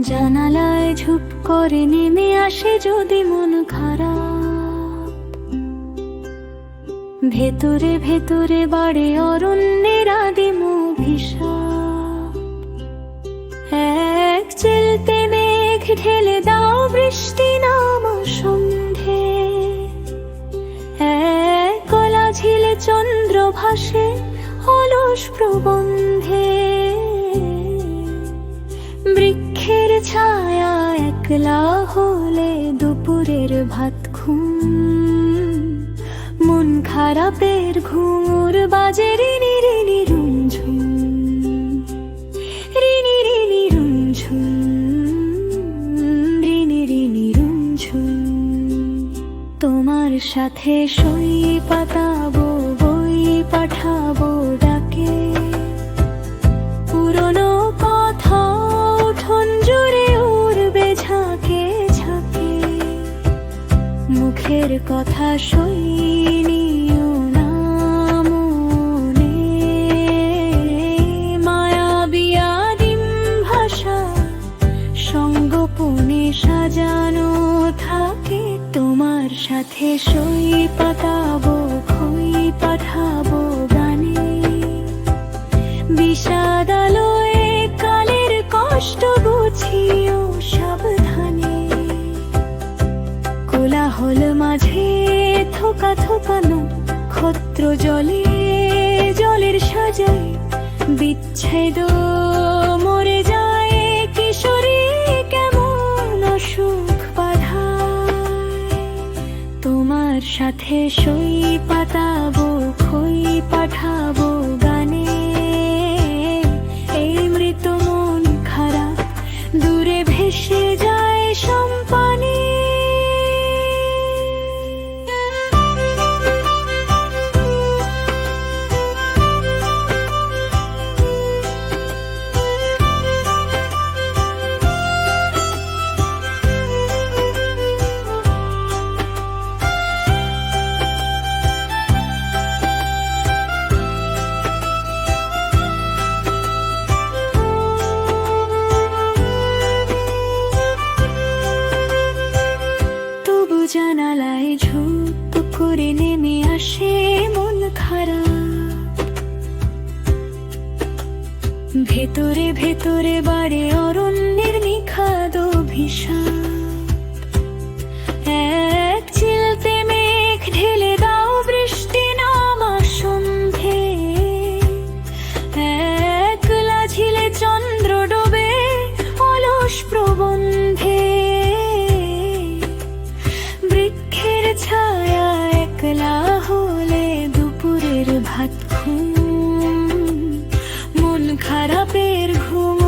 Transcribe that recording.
জানালায় ঝুপ করে নেমে আসে যদি মন খারাপ, ভেতরে ভেতরে বাড়ে অরণ্যের আদিম অভিশাপ। এক চিলতে মেঘ ঢেলে দাও বৃষ্টি নামা সন্ধে, এক কলা ঝিলে চন্দ্র ভাসে অলস প্রবন্ধে। বৃক্ষের ছায়া একলা হলে দুপুরের ভাত ঘুম, মন খারাপের ঘুঙুর বাজে রিনি রিনি রুমঝুম, রিনি রিনি রুমঝুম, রিনি রিনি রুমঝুম। তোমার সাথে সই পাতাবো, বই পাঠাবো ডাকে, পুরনো কথা উঠোন জুড়ে উড়বে ঝাঁকে ঝাঁকে। মুখের কথা সই নিও না মনে, মায়াবী আদিম ভাষা সঙ্গোপনে সাজানো থাকে। তোমার সাথে সই পাতাবো, খই পাঠাবো গানে, বিষাদালয়ে কালের কষ্ট বুঝিও সাবধানে। কোলাহল মাঝে থোকা থোকানো ক্ষত্র জলে, জলের সাজায় বিচ্ছেদ মরে যায় কিশোরী কেমন অসুখ বাধায়। তোমার সাথে সই পাতাবো, খই পাঠাবো গানে, এই মৃত মন খারাপ দূরে ভেসে যায় সম্পানে। জানালায় ঝুপ করে নেমে আসে মন খারাপ, ভেতরে ভেতরে বাড়ে অরণ্যের নিখাদ অভিশাপ। এক চিলতে মেঘ ঢেলে দাও বৃষ্টি নামা সন্ধে, একলা ঝিলে চন্দ্র ডোবে অলস প্রবন্ধে। বৃক্ষের ছায়া একলা হলে দুপুরের ভাত ঘুম, মন খারাপের ঘুম